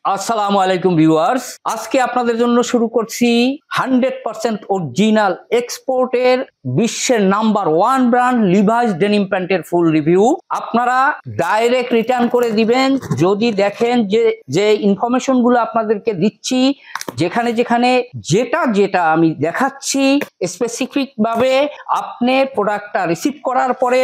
আসসালামু আলাইকুম ভিউয়ার্স, আজকে আপনাদের জন্য শুরু করছি 100% অরিজিনাল এক্সপোর্টের বিশ্বের নাম্বার 1 ব্র্যান্ড লিভাইস ডেনিম প্যান্টের ফুল রিভিউ। আপনারা ডাইরেক্ট রিটার্ন করে দিবেন যদি দেখেন যে ইনফরমেশন গুলো আপনাদেরকে দিচ্ছি, যেখানে যেখানে যেটা আমি দেখাচ্ছি স্পেসিফিক ভাবে আপনি প্রোডাক্টটা রিসিভ করার পরে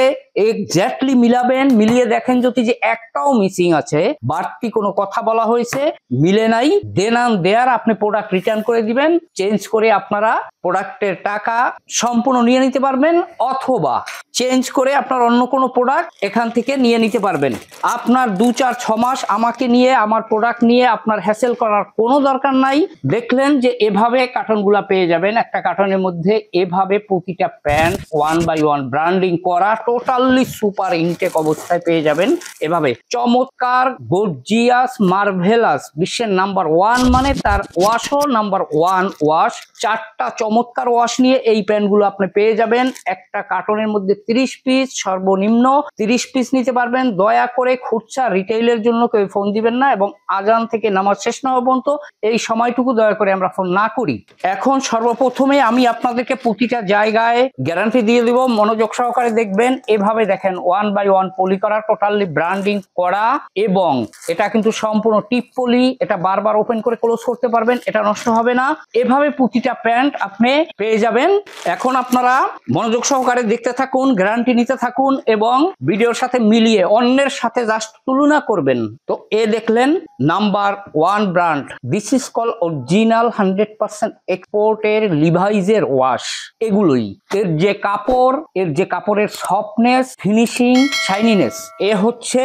এক্স্যাক্টলি মিলাবেন, মিলিয়ে দেখেন যদি যে একটাও মিসিং আছে, বাড়তি কোনো কথা বলা হয়েছে, মিলে নাই, দেন অ্যান্ড দেয়ার আপনি প্রোডাক্ট রিটার্ন করে দিবেন। চেঞ্জ করে আপনারা প্রোডাক্টের টাকা সম্পূর্ণ নিয়ে নিতে পারবেন, অথবা চেঞ্জ করে আপনার অন্য কোনো প্রোডাক্ট এখান থেকে নিয়ে নিতে পারবেন। আপনার 2-4-6 মাস আমাকে নিয়ে, আমার প্রোডাক্ট নিয়ে আপনার হ্যাসেল করার কোনো দরকার নাই। দেখলেন যে এভাবে কার্টনগুলা পেয়ে যাবেন, একটা কার্টনের মধ্যে এভাবে প্রতিটা প্যান্ট 1 বাই 1 ব্র্যান্ডিং করা, টোটালি সুপার ইনটেক অবস্থায় পেয়ে যাবেন। এভাবে চমৎকার গর্জিয়াস মার্ভেলাস বিশ্বের নাম্বার 1 মানে তার ওয়াশও নাম্বার 1 ওয়াশ। 4টা চমৎকার ওয়াশ নিয়ে এই প্যান্টগুলো আপনি পেয়ে যাবেন। একটা কার্টনের মধ্যে 30 পিস, সর্বনিম্ন 30 পিস নিতে পারবেন। দয়া করে খুচরা রিটেইলের জন্য কেউ ফোন দিবেন না, এবং আজান থেকে নামাজ শেষ না হওয়া পর্যন্ত এই সময়টুকু দয়া করে আমরা ফোন না করি। এখন সর্বপ্রথমে আমি আপনাদেরকে প্রতিটা জায়গায় গ্যারান্টি দিয়ে দিব, মনোযোগ সহকারে দেখবেন। এভাবে দেখেন 1 বাই 1 পলি করা, টোটালি ব্র্যান্ডিং করা, এবং এটা কিন্তু সম্পূর্ণ টিপ পলি। এটা বারবার ওপেন করে ক্লোজ করতে পারবেন, এটা নষ্ট হবে না। এভাবে প্রতিটা প্যান্ট আপনি পেয়ে যাবেন। এখন আপনারা মনোযোগ সহকারে দেখতে থাকুন, গ্যারান্টি নিতে থাকুন, এবং ভিডিওর সাথে মিলিয়ে অন্যের সাথে জাস্ট তুলনা করবেন। তো দেখলেন number 1 brand, this is call original 100% এক্সপোর্টের লিভাইজের ওয়াশ। এগুলোই এর যে কাপড়, এর যে কাপড়ের সফটনেস, ফিনিশিং, শাইনিনেস, এ হচ্ছে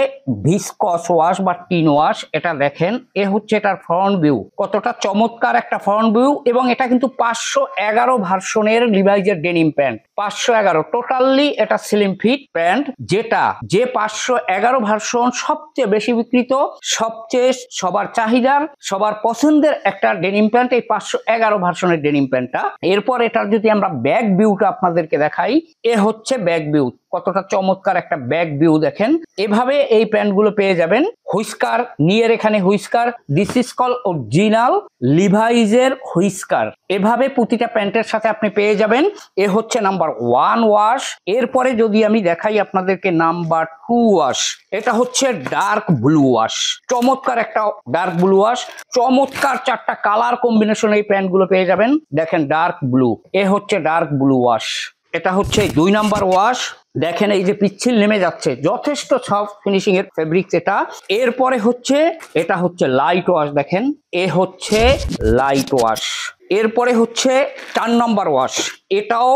ভিসকস ওয়াশ বা টিন ওয়াশ। এটা দেখেন, এ হচ্ছে এটার ফ্রন্ট ভিউ, কতটা চমৎকার একটা ফ্রন্ট ভিউ। এবং এটা কিন্তু 511 ভার্সনের লিভাইজের ডেনিম প্যান্ট, 511 টোটালি। এটা স্লিম ফিট প্যান্ট, যেটা যে 511 ভার্সন সবচেয়ে বেশি বিক্রিত, সবচেয়ে সবার চাহিদার, সবার পছন্দের একটা ডেনিম প্যান্ট, এই 511 ভার্সনের ডেনিম প্যান্টটা। এরপর এটার যদি আমরা ব্যাক ভিউটা আপনাদেরকে দেখাই, এ হচ্ছে ব্যাক ভিউ, কতটা চমৎকার একটা ব্যাক ভিউ দেখেন। এভাবে এই প্যান্টগুলো পেয়ে যাবেন। হুইস্কার নিয়ে, এখানে whisker, this is call original লিভাইজের হুইস্কার। এভাবে প্রতিটা প্যান্টের সাথে আপনি পেয়ে যাবেন। এ হচ্ছে নাম্বার 1 ওয়াশ। এরপরে যদি আমি দেখাই আপনাদেরকে নাম্বার 2 ওয়াশ, এটা হচ্ছে ডার্ক ব্লু ওয়াশ, চমৎকার একটা ডার্ক ব্লু ওয়াশ। চমৎকার 4টা কালার কম্বিনেশন এই প্যান্টগুলো পেয়ে যাবেন। দেখেন ডার্ক ব্লু, এ হচ্ছে ডার্ক ব্লু ওয়াশ। এটা হচ্ছে 2 নাম্বার ওয়াশ। দেখেন এই যে পিচ্ছিল নেমে যাচ্ছে, যথেষ্ট সফট ফিনিশিং এর ফেব্রিক এটা। এরপরে হচ্ছে এটা হচ্ছে লাইট ওয়াশ, দেখেন এ হচ্ছে লাইট ওয়াশ। এরপরে হচ্ছে 4 নম্বর ওয়াশ, এটাও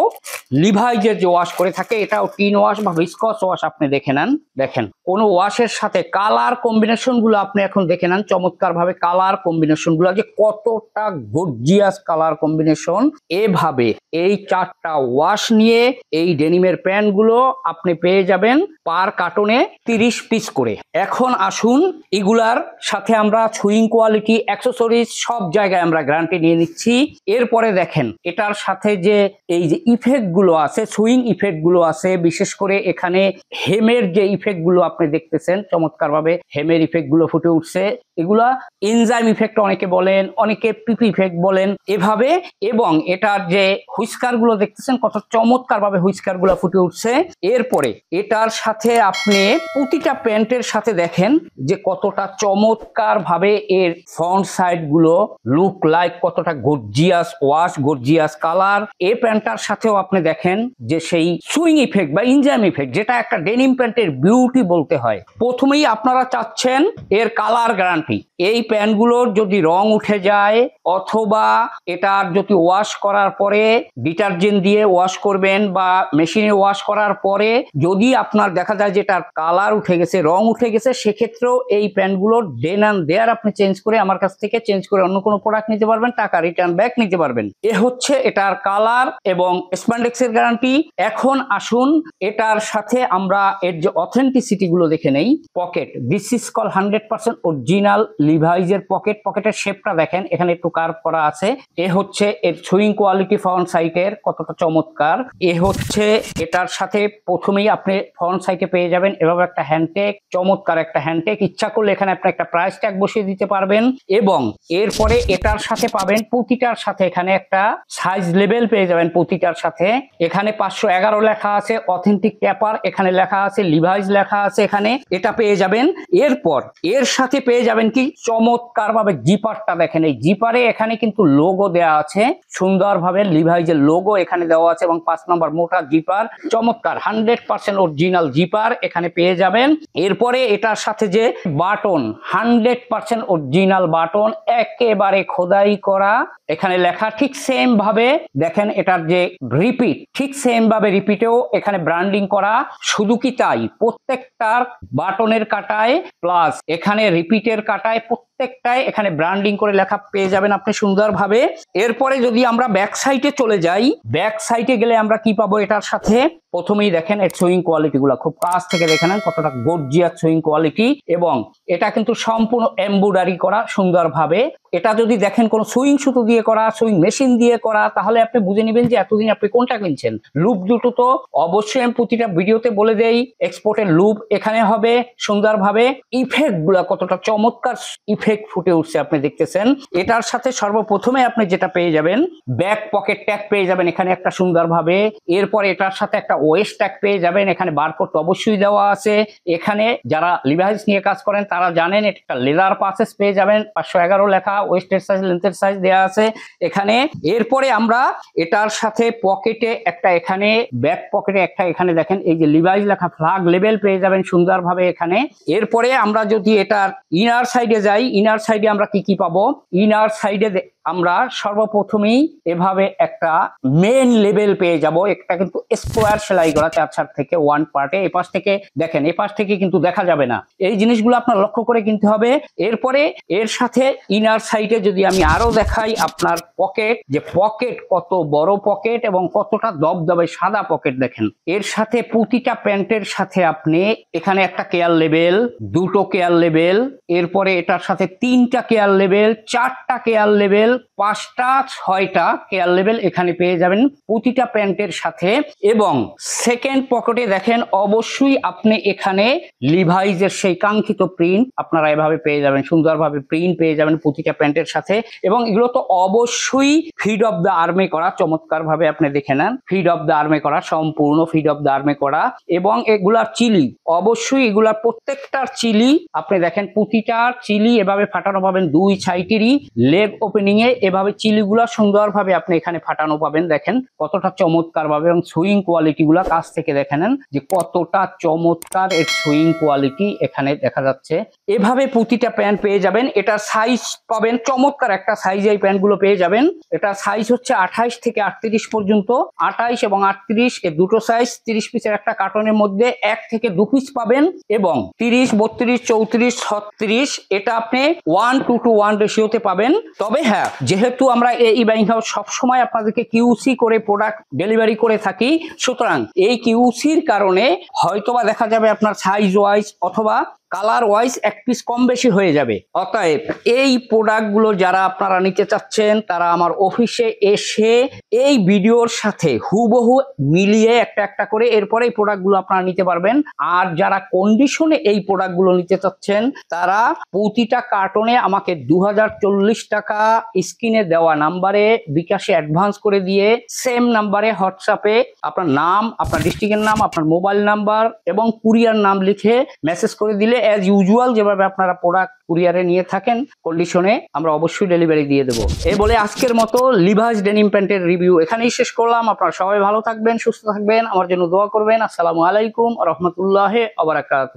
লিভাইজের যে ওয়াশ করে থাকে, এটাও টিন ওয়াশ বা ভিসকস ওয়াশ। আপনি দেখে নেন, দেখেন কোন ওয়াশের সাথে কালার কম্বিনেশন গুলো আপনি এখন দেখে নেন, চমৎকার ভাবে কালার কম্বিনেশন গুলো যে কতটা গর্জিয়াস কালার কম্বিনেশন। এভাবে এই 4টা ওয়াশ নিয়ে এই ডেনিমের প্যান্ট গুলো আপনি পেয়ে যাবেন পার কার্টনে 30 পিস করে। এখন আসুন, এগুলার সাথে আমরা সুইং কোয়ালিটি, অ্যাকসেসরিজ সব জায়গায় আমরা গ্যারান্টি নিয়ে নিচ্ছি। এরপরে দেখেন এটার সাথে যে এই যে ইফেক্ট গুলো আছে, সুইং ইফেক্ট গুলো আছে, বিশেষ করে এখানে হেমের যে ইফেক্ট গুলো আপনি দেখতেছেন, চমৎকার ভাবে হেমের ইফেক্ট গুলো ফুটে উঠছে। এগুলা এনজাইম ইফেক্ট অনেকে বলেন, অনেকে পিপি ইফেক্ট বলেন, এভাবে। এবং এটার যে হুইস্কার গুলো দেখতেছেন, কত চমৎকার ভাবে হুইস্কার গুলো ফুটে উঠছে। এরপরে এটার সাথে আপনি প্রতিটা প্যান্টের সাথে দেখেন যে কতটা চমৎকার ভাবে এর ফ্রন্ট সাইড গুলো লুক লাইক, কতটা গর্জিয়াস ওয়াশ, গর্জিয়াস কালার। এই প্যান্টটার সাথেও আপনি দেখেন যে সেই সুইং ইফেক্ট বা ইনজাইম ইফেক্ট, যেটা একটা ডেনিম প্যান্টের বিউটি বলতে হয়। প্রথমেই আপনারা চাচ্ছেন এর কালার গ্যারান্টি। এই প্যান্টগুলোর যদি রং উঠে যায়, অথবা এটার যদি ওয়াশ করার পরে ডিটারজেন্ট দিয়ে ওয়াশ করবেন বা মেশিনে ওয়াশ করার পরে যদি আপনার দেখা যায় যে এটার কালার উঠে গেছে, রং উঠে গেছে, সেক্ষেত্রেও এই প্যান্টগুলোর দেন অ্যান্ড দেয়ার আপনি চেঞ্জ করে আমার কাছ থেকে চেঞ্জ করে অন্য কোনো প্রোডাক্ট নিতে পারবেন, টাকা রিটার্ন ব্যাক নিতে পারবেন। এ হচ্ছে এটার কালার এবং স্প্যান্ডেক্স এর গ্যারান্টি। এখন আসুন এটার সাথে আমরা এর যে অথেন্টিসিটি গুলো দেখে নেই। Pocket, this is call 100% original Levi's এর পকেট। পকেটের শেপটা দেখেন, এখানে একটু কার্ভ করা আছে। এ হচ্ছে এর সুইং কোয়ালিটি ফ্রন্ট সাইডের কতটা চমৎকার। এ হচ্ছে এটার সাথে প্রথমেই আপনি ফ্রন্ট সাইডে পেয়ে যাবেন এভাবে একটা হ্যান্ডটেক, চমৎকার একটা হ্যান্ডটেক। ইচ্ছা করলে এখানে আপনি একটা প্রাইস ট্যাগ বসিয়ে দিতে পারবেন এবং এরপরে এটার সাথে পাবেন প্রতিটার সাথে এখানে একটা সাইজ লেভেল পেয়ে যাবেন। প্রতিটার সাথে এখানে 511 লেখা আছে, অথেন্টিক ট্যাপার এখানে লেখা আছে, লিভাইজ লেখা আছে এখানে, এটা পেয়ে যাবেন। এরপর এর সাথে পেয়ে যাবেন কি চমৎকার ভাবে জিপারটা দেখেন। এই জিপারে এখানে কিন্তু লোগো দেওয়া আছে, সুন্দরভাবে লিভাইজের লোগো এখানে দেওয়া আছে এবং 5 নম্বর মোটা জিপার, চমৎকার 100% অরিজিনাল জিপার এখানে পেয়ে যাবেন। এরপরে এটার সাথে যে বাটন, 100% অরিজিনাল বাটন, একেবারে খোদাই করা, এখানে লেখা ঠিক সেম ভাবে দেখেন। এটার যে রিপিট, ঠিক সেম ভাবে রিপিটেও এখানে ব্র্যান্ডিং করা। শুধু কি তাই, প্রত্যেকটার বাটনের কাটায় প্লাস এখানে রিপিটের কাটায় প্রত্যেকটায় এখানে ব্র্যান্ডিং করে লেখা পেয়ে যাবেন আপনি সুন্দরভাবে। এরপরে যদি আমরা ব্যাক সাইডে চলে যাই, ব্যাক সাইডে গেলে আমরা কি পাবো এটার সাথে, প্রথমেই দেখেন এর সুইং কোয়ালিটি গুলা খুব কাছ থেকে দেখে নেন কতটা গর্জিয়াস সুইং কোয়ালিটি এবং এটা কিন্তু সম্পূর্ণ এমব্রয়ডারি করা সুন্দরভাবে। এটা যদি দেখেন কোন সুইং সুতো দিয়ে করা, সুইং মেশিন দিয়ে করা, তাহলে আপনি বুঝে নেবেন যে এতদিন আপনি কোনটা কিনছেন। লুপ দুটো তো অবশ্যই আমি প্রতিটা ভিডিওতে বলে দেই, এক্সপোর্টের লুপ এখানে হবে সুন্দরভাবে। ইফেক্ট গুলা কতটা চমৎকার ইফেক্ট ফুটে উঠছে আপনি দেখতেছেন। এটার সাথে সর্বপ্রথমে আপনি যেটা পেয়ে যাবেন, ব্যাক পকেট ট্যাগ পেয়ে যাবেন এখানে একটা সুন্দরভাবে। এরপর এটার সাথে একটা ওয়েস্ট ট্যাগ পেয়ে যাবেন, এখানে বারকোড অবশ্যই দেওয়া আছে। এখানে যারা লিভাইজ নিয়ে কাজ করেন তারা জানেন এটা একটা লেদার পাসেস পেয়ে যাবেন, 511 লেখা, ওয়েস্টের সাইজ লেন্থের সাইজ দেওয়া আছে এখানে। এরপরে আমরা এটার সাথে পকেটে একটা, এখানে ব্যাক পকেটে একটা, এখানে দেখেন এই যে লিভাইজ লেখা ফ্ল্যাগ লেভেল পেয়ে যাবেন সুন্দরভাবে এখানে। এরপরে আমরা যদি এটার ইনার সাইডে যাই, ইনার সাইডে আমরা কি কি পাবো, ইনার সাইডে আমরা সর্বপ্রথমেই এভাবে একটা মেন লেভেল পেয়ে যাব। একটা কিন্তু স্কোয়ার সেলাই করা 4 থেকে 1 পার্টে। এই পাশ থেকে দেখেন, এই পাশ থেকে কিন্তু দেখা যাবে না, এই জিনিসগুলো আপনার লক্ষ্য করে কিনতে হবে। এরপরে এর সাথে ইনার সাইডে যদি আমি আরো দেখাই আপনার পকেট, যে পকেট কত বড় পকেট এবং কতটা দবদবে সাদা পকেট দেখেন। এর সাথে প্রতিটা প্যান্টের সাথে আপনি এখানে একটা কেয়ার লেভেল, দুটো কেয়ার লেভেল, এরপরে এটার সাথে 3টা কেয়ার লেভেল, 4টা কেয়ার লেভেল, 5টা 6টা কেয়ার লেভেল এখানে পেয়ে যাবেন প্রতিটা প্যান্টের সাথে। এবং সেকেন্ড পকেটে দেখেন অবশ্যই আপনি এখানে লিভাইজের সেই কাঙ্ক্ষিত প্রিন্ট আপনারা এভাবে পেয়ে যাবেন, সুন্দরভাবে প্রিন্ট পেয়ে যাবেন প্রতিটা প্যান্টের সাথে। এবং এগুলো তো অবশ্যই ফিড অফ দ্য আর্মে করা, চমৎকার ভাবে আপনি দেখে নেন, ফিড অফ দ্য আর্মে করা, সম্পূর্ণ ফিড অফ দ্য আর্মে করা। এবং এগুলার চিলি, অবশ্যই এগুলার প্রত্যেকটার চিলি আপনি দেখেন, প্রতিটা চিলি এভাবে ফাটানো পাবেন, 2 সাইডেরই লেগ ওপেনিং এ এভাবে চিলিগুলা সুন্দরভাবে আপনি এখানে ফাটানো পাবেন। দেখেন কতটা চমৎকার ভাবে, এবং সুইং কোয়ালিটি গুলা কাছ থেকে দেখে নেন যে কতটা চমৎকার এর সুইং কোয়ালিটি এখানে দেখা যাচ্ছে। এভাবে প্রতিটা প্যান্ট পেয়ে যাবেন। এটা সাইজ পাবেন চমৎকার একটা সাইজ, এই প্যান্ট গুলো পেয়ে যাবেন। এটা সাইজ হচ্ছে 28 থেকে 38 পর্যন্ত, 28 এবং 38 এর দুটো সাইজ, 30 পিসের একটা কার্টনের মধ্যে 1 থেকে 2 পিস পাবেন। এবং 30, 32, 34, 36 এটা আপনি 1:1 রেশিওতে পাবেন। তবে হ্যাঁ, যেহেতু আমরা এই বাইং হাউস সবসময় আপনাদেরকে কিউসি করে প্রোডাক্ট ডেলিভারি করে থাকি, সুতরাং এই কিউসির কারণে হয়তোবা দেখা যাবে আপনার সাইজ ওয়াইজ অথবা কালার ওয়াইজ 1 পিস কম বেশি হয়ে যাবে। অতএব এই প্রোডাক্টগুলো যারা আপনারা নিতে চাচ্ছেন তারা আমার অফিসে এসে এই ভিডিওর সাথে হুবহু মিলিয়ে একটা একটা করে এরপরে এই প্রোডাক্টগুলো আপনারা নিতে পারবেন। আর যারা কন্ডিশনে এই প্রোডাক্টগুলো নিতে চাচ্ছেন তারা প্রতিটা কার্টনে আমাকে 2040 টাকা স্ক্রিনে দেওয়া নাম্বারে বিকাশে অ্যাডভান্স করে দিয়ে সেম নাম্বারে হোয়াটসঅ্যাপে আপনার নাম, আপনার ডিস্ট্রিক্টের নাম, আপনার মোবাইল নাম্বার এবং কুরিয়ার নাম লিখে মেসেজ করে দিলে অ্যাজ ইউজুয়াল যেভাবে আপনারা প্রোডাক্ট কুরিয়ারে নিয়ে থাকেন কন্ডিশনে আমরা অবশ্যই ডেলিভারি দিয়ে দেবো। এই বলে আজকের মতো লিভাইজ ডেনিম প্যান্টের রিভিউ এখানেই শেষ করলাম। আপনারা সবাই ভালো থাকবেন, সুস্থ থাকবেন, আমার জন্য দোয়া করবেন। আসসালামু আলাইকুম ওয়া রাহমাতুল্লাহি ওয়া বারাকাতুহু।